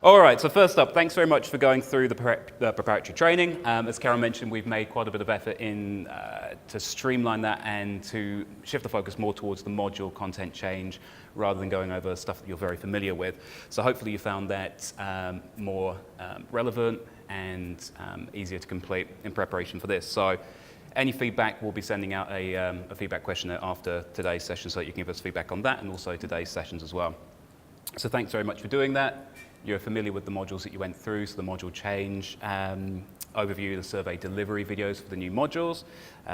All right, so first up, thanks very much for going through the preparatory training. As Karen mentioned, we've made quite a bit of effort to streamline that and to shift the focus more towards the module content change rather than going over stuff that you're very familiar with. So hopefully you found that more relevant and easier to complete in preparation for this. So any feedback, we'll be sending out a feedback questionnaire after today's session so that you can give us feedback on that and also today's sessions as well. So thanks very much for doing that. You're familiar with the modules that you went through, so the module change, overview, the survey delivery videos for the new modules,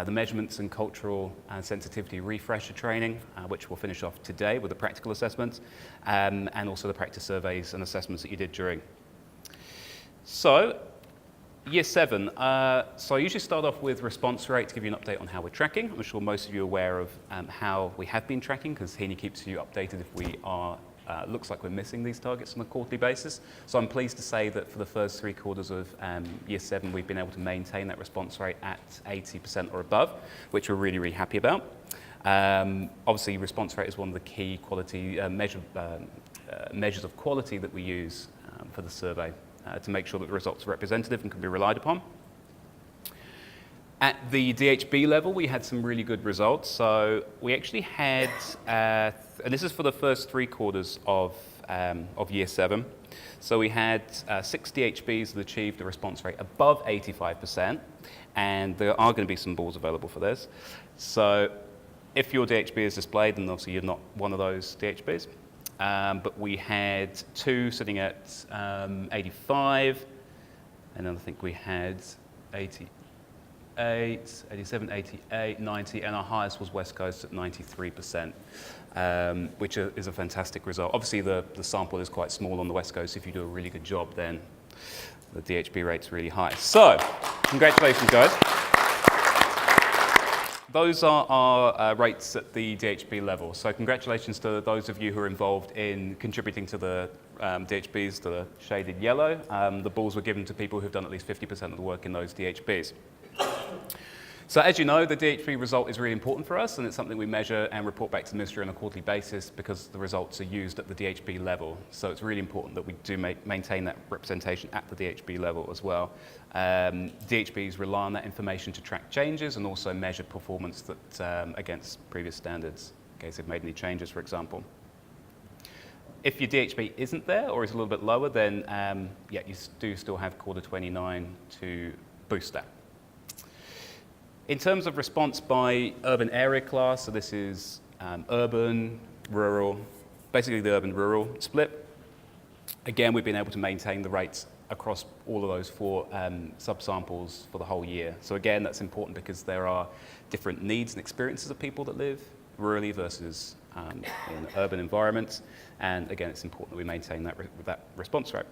the measurements and cultural and sensitivity refresher training, which we'll finish off today with the practical assessments, and also the practice surveys and assessments that you did during. So, Year 7, so I usually start off with response rate to give you an update on how we're tracking. I'm sure most of you are aware of how we have been tracking, because Heaney keeps you updated if we are looks like we're missing these targets on a quarterly basis. So I'm pleased to say that for the first 3 quarters of Year 7, we've been able to maintain that response rate at 80% or above, which we're really, really happy about. Obviously, response rate is one of the key quality measures of quality that we use for the survey to make sure that the results are representative and can be relied upon. At the DHB level, we had some really good results. So we actually had, and this is for the first 3 quarters of Year 7. So we had 6 DHBs that achieved a response rate above 85%, and there are going to be some balls available for this. So if your DHB is displayed, then obviously you're not one of those DHBs. But we had 2 sitting at 85, and then I think we had 88, 87, 88, 90, and our highest was West Coast at 93%, which is a fantastic result. Obviously, the sample is quite small on the West Coast. If you do a really good job, then the DHB rate's really high. So, congratulations, guys. Those are our rates at the DHB level. So congratulations to those of you who are involved in contributing to the DHBs, to the shaded yellow. The balls were given to people who've done at least 50% of the work in those DHBs. So as you know, the DHB result is really important for us, and it's something we measure and report back to the Ministry on a quarterly basis because the results are used at the DHB level. So it's really important that we do maintain that representation at the DHB level as well. DHBs rely on that information to track changes and also measure performance that, against previous standards, in case they've made any changes, for example. If your DHB isn't there or is a little bit lower, then yeah, you do still have quarter 29 to boost that. In terms of response by urban area class, so this is urban, rural, basically the urban-rural split. Again, we've been able to maintain the rates across all of those 4 subsamples for the whole year. So again, that's important because there are different needs and experiences of people that live rurally versus in urban environments. And again, it's important that we maintain that response rate.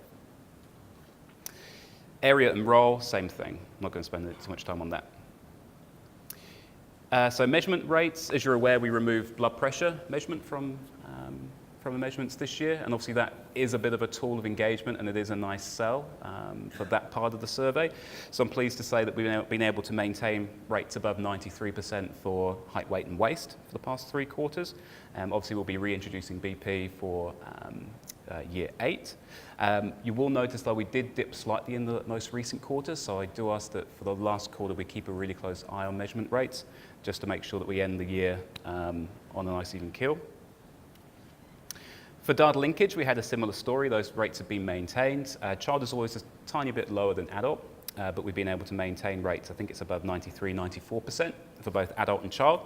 Area and role, same thing. I'm not going to spend too much time on that. So measurement rates, as you're aware, we removed blood pressure measurement from the measurements this year, and obviously that is a bit of a tool of engagement, and it is a nice sell for that part of the survey. So I'm pleased to say that we've been able to maintain rates above 93% for height, weight, and waist for the past 3 quarters. Obviously, we'll be reintroducing BP for Year 8. You will notice, though, we did dip slightly in the most recent quarters, so I do ask that for the last quarter we keep a really close eye on measurement rates, just to make sure that we end the year on a nice even keel. For data linkage, we had a similar story. Those rates have been maintained. Child is always a tiny bit lower than adult, but we've been able to maintain rates. I think it's above 93, 94% for both adult and child.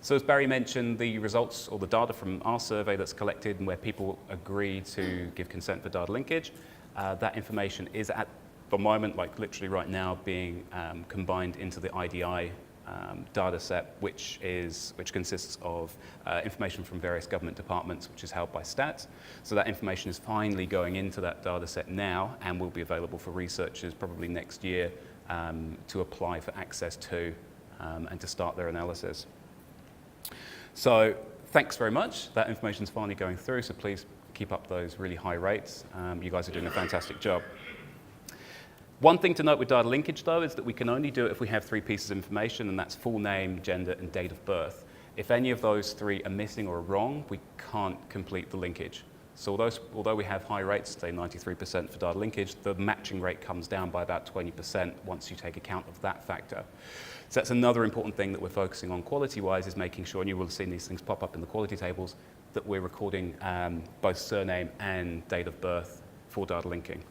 So as Barry mentioned, the results or the data from our survey that's collected and where people agree to give consent for data linkage, that information is at the moment, like literally right now, being combined into the IDI data set, which consists of information from various government departments, which is held by Stats. So that information is finally going into that data set now and will be available for researchers probably next year to apply for access to and to start their analysis. So thanks very much. That information is finally going through, so please keep up those really high rates. You guys are doing a fantastic job. One thing to note with data linkage, though, is that we can only do it if we have 3 pieces of information, and that's full name, gender, and date of birth. If any of those 3 are missing or wrong, we can't complete the linkage. So although we have high rates, say 93% for data linkage, the matching rate comes down by about 20% once you take account of that factor. So that's another important thing that we're focusing on quality-wise, is making sure, and you will have seen these things pop up in the quality tables, that we're recording both surname and date of birth for data linking.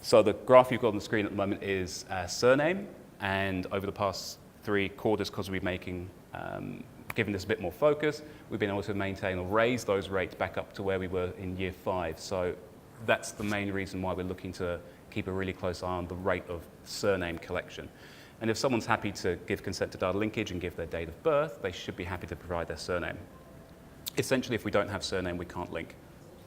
So the graph you've got on the screen at the moment is surname, and over the past 3 quarters, because we're given this a bit more focus, we've been able to maintain or raise those rates back up to where we were in year 5. So that's the main reason why we're looking to keep a really close eye on the rate of surname collection. And if someone's happy to give consent to data linkage and give their date of birth, they should be happy to provide their surname. Essentially, if we don't have surname, we can't link.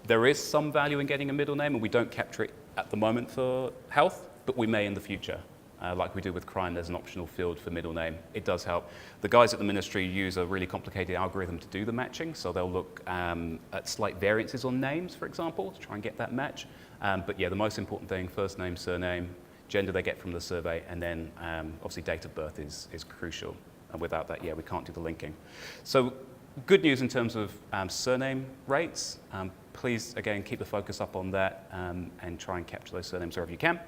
There is some value in getting a middle name, and we don't capture it at the moment for health, but we may in the future. Like we do with crime, there's an optional field for middle name. It does help. The guys at the ministry use a really complicated algorithm to do the matching, so they'll look at slight variances on names, for example, to try and get that match. But yeah, the most important thing, first name, surname, gender they get from the survey, and then obviously date of birth is crucial. And without that, yeah, we can't do the linking. So good news in terms of surname rates. Please, again, keep the focus up on that and try and capture those surnames wherever you can.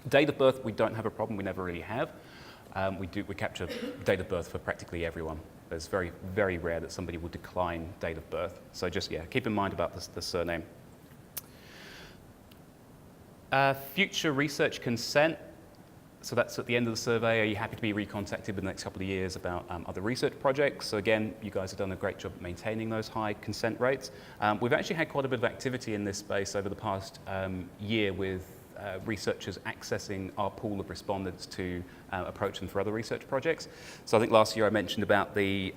Date of birth, we don't have a problem. We never really have. We capture date of birth for practically everyone. It's very, very rare that somebody will decline date of birth. So just, yeah, keep in mind about the surname. Future research consent. So that's at the end of the survey. Are you happy to be recontacted in the next couple of years about other research projects? So again, you guys have done a great job at maintaining those high consent rates. We've actually had quite a bit of activity in this space over the past year with researchers accessing our pool of respondents to approach them for other research projects. So I think last year I mentioned about the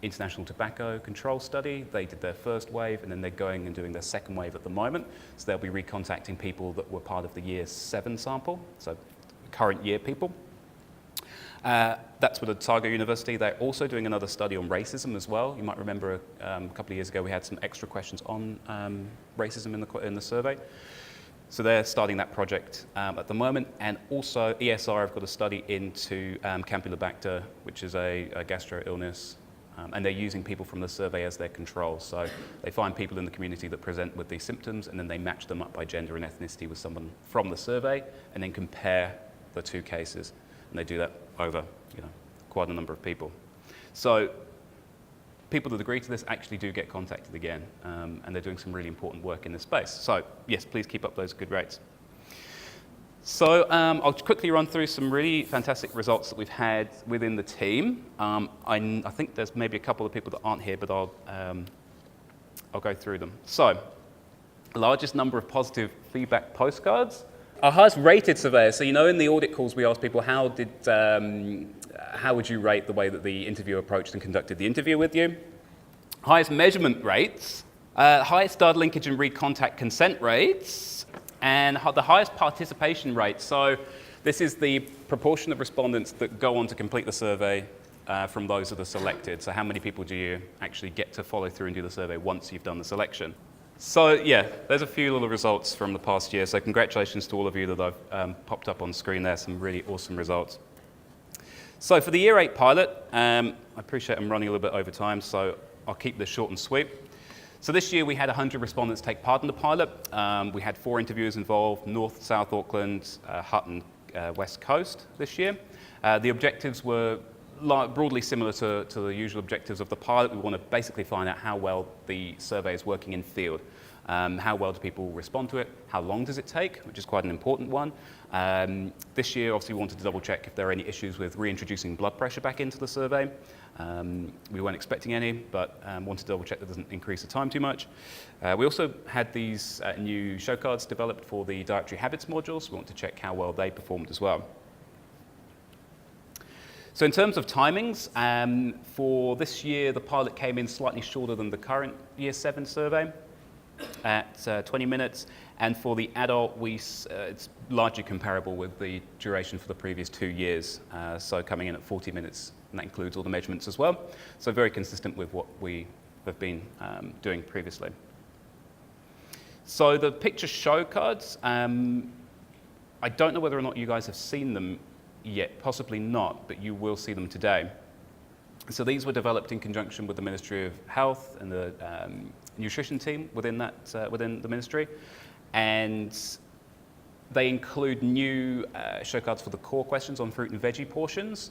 International Tobacco Control Study. They did their first wave, and then they're going and doing their second wave at the moment. So they'll be recontacting people that were part of the year 7 sample, so current year people. That's with Otago University. They're also doing another study on racism as well. You might remember a couple of years ago we had some extra questions on racism in the survey. So they're starting that project at the moment. And also ESR have got a study into Campylobacter, which is a gastro illness. And they're using people from the survey as their control. So they find people in the community that present with these symptoms, and then they match them up by gender and ethnicity with someone from the survey, and then compare the 2 cases. And they do that over quite a number of people. So people that agree to this actually do get contacted again, and they're doing some really important work in this space. So yes, please keep up those good rates. So I'll quickly run through some really fantastic results that we've had within the team. I think there's maybe a couple of people that aren't here, but I'll go through them. So, largest number of positive feedback postcards. Our highest rated surveyor. So in the audit calls we asked people how would you rate the way that the interviewer approached and conducted the interview with you. Highest measurement rates. Highest data linkage and recontact consent rates. And the highest participation rate. So this is the proportion of respondents that go on to complete the survey from those that are selected. So how many people do you actually get to follow through and do the survey once you've done the selection? So yeah, there's a few little results from the past year. So congratulations to all of you that I've popped up on screen there. Some really awesome results. So for the Year 8 pilot, I appreciate I'm running a little bit over time, so I'll keep this short and sweet. So this year we had 100 respondents take part in the pilot. We had 4 interviewers involved, North, South Auckland, Hutt and West Coast this year. The objectives were broadly similar to the usual objectives of the pilot. We want to basically find out how well the survey is working in field. How well do people respond to it? How long does it take, which is quite an important one. This year, obviously, we wanted to double check if there are any issues with reintroducing blood pressure back into the survey. We weren't expecting any, but wanted to double check that doesn't increase the time too much. We also had these new show cards developed for the dietary habits modules. We want to check how well they performed as well. So in terms of timings, for this year, the pilot came in slightly shorter than the current Year 7 survey at 20 minutes. And for the adult, it's largely comparable with the duration for the previous 2 years. So coming in at 40 minutes, and that includes all the measurements as well. So very consistent with what we have been doing previously. So the picture show cards, I don't know whether or not you guys have seen them yet, possibly not, but you will see them today. So these were developed in conjunction with the Ministry of Health and the nutrition team within within the ministry, and they include new show cards for the core questions on fruit and veggie portions.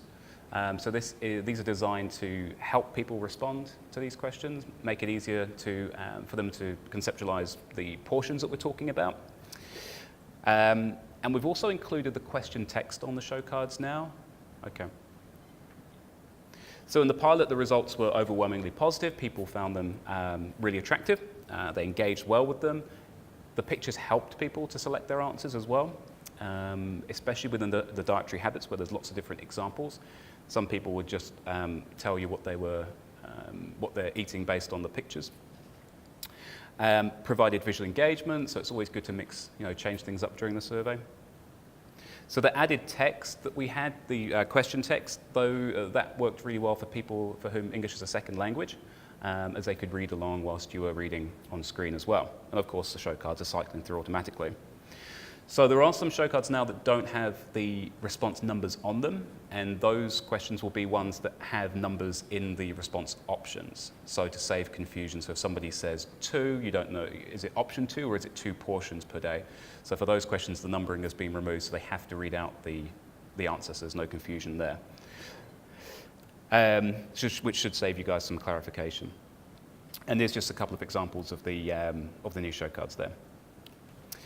So these are designed to help people respond to these questions, make it easier for them to conceptualize the portions that we're talking about. And we've also included the question text on the show cards now. Okay. So in the pilot, the results were overwhelmingly positive. People found them really attractive. They engaged well with them. The pictures helped people to select their answers as well, especially within the dietary habits where there's lots of different examples. Some people would just tell you what they're eating based on the pictures. Provided visual engagement, so it's always good to change things up during the survey. So the added text that we had, the question text, though, that worked really well for people for whom English is a second language, as they could read along whilst you were reading on screen as well. And of course, the show cards are cycling through automatically. So there are some show cards now that don't have the response numbers on them, and those questions will be ones that have numbers in the response options. So to save confusion, so if somebody says 2, you don't know, is it option 2 or is it 2 portions per day? So for those questions, the numbering has been removed, so they have to read out the answer, so there's no confusion there. Which should save you guys some clarification. And there's just a couple of examples of the new show cards there.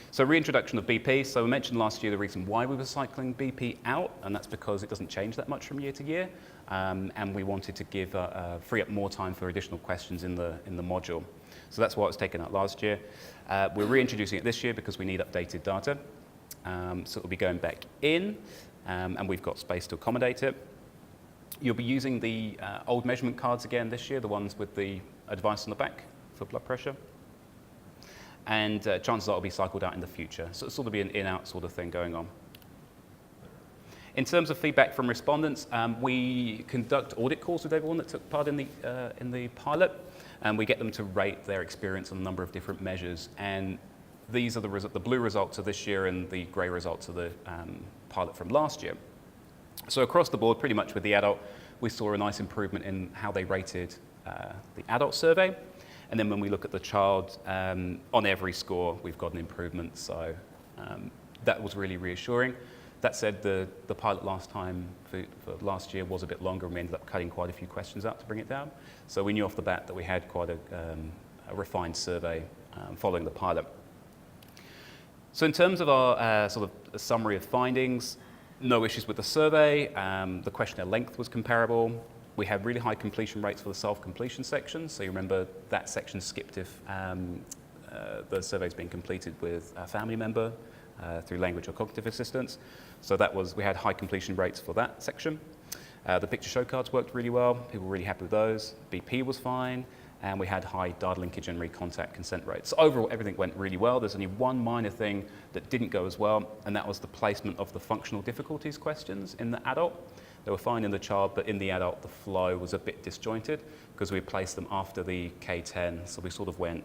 So reintroduction of BP. So we mentioned last year the reason why we were cycling BP out, and that's because it doesn't change that much from year to year, and we wanted to free up more time for additional questions in the module. So that's why it was taken out last year. We're reintroducing it this year because we need updated data. So it'll be going back in, and we've got space to accommodate it. You'll be using the old measurement cards again this year, the ones with the advice on the back for blood pressure. And chances are it'll be cycled out in the future. So it'll sort of be an in-out sort of thing going on. In terms of feedback from respondents, we conduct audit calls with everyone that took part in the pilot, and we get them to rate their experience on a number of different measures. And these are the blue results of this year and the grey results of the pilot from last year. So across the board, pretty much with the adult, we saw a nice improvement in how they rated the adult survey. And then when we look at the child, on every score, we've got an improvement. So that was really reassuring. That said, the pilot last time for last year was a bit longer, and we ended up cutting quite a few questions out to bring it down. So we knew off the bat that we had quite a refined survey following the pilot. So in terms of our sort of a summary of findings, no issues with the survey. The questionnaire length was comparable. We had really high completion rates for the self-completion section. So you remember that section skipped if the survey's been completed with a family member through language or cognitive assistance. So we had high completion rates for that section. The picture show cards worked really well. People were really happy with those. BP was fine. And we had high data linkage and recontact consent rates. So overall, everything went really well. There's only one minor thing that didn't go as well, and that was the placement of the functional difficulties questions in the adult. They were fine in the child, but in the adult, the flow was a bit disjointed because we placed them after the K10. So we sort of went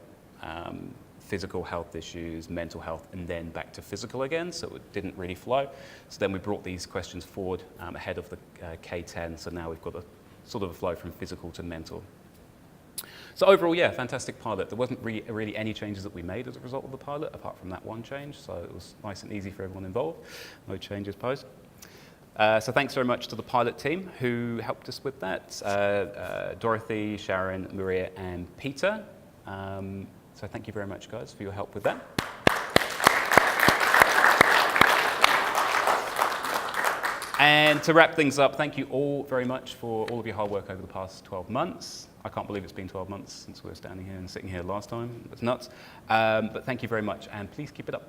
physical health issues, mental health, and then back to physical again. So it didn't really flow. So then we brought these questions forward ahead of the K10. So now we've got a sort of a flow from physical to mental. So overall, yeah, fantastic pilot. There wasn't really any changes that we made as a result of the pilot, apart from that one change. So it was nice and easy for everyone involved. No changes posed. So thanks very much to the pilot team who helped us with that. Dorothy, Sharon, Maria, and Peter. So thank you very much, guys, for your help with that. And to wrap things up, thank you all very much for all of your hard work over the past 12 months. I can't believe it's been 12 months since we were standing here and sitting here last time. It's nuts. But thank you very much, and please keep it up.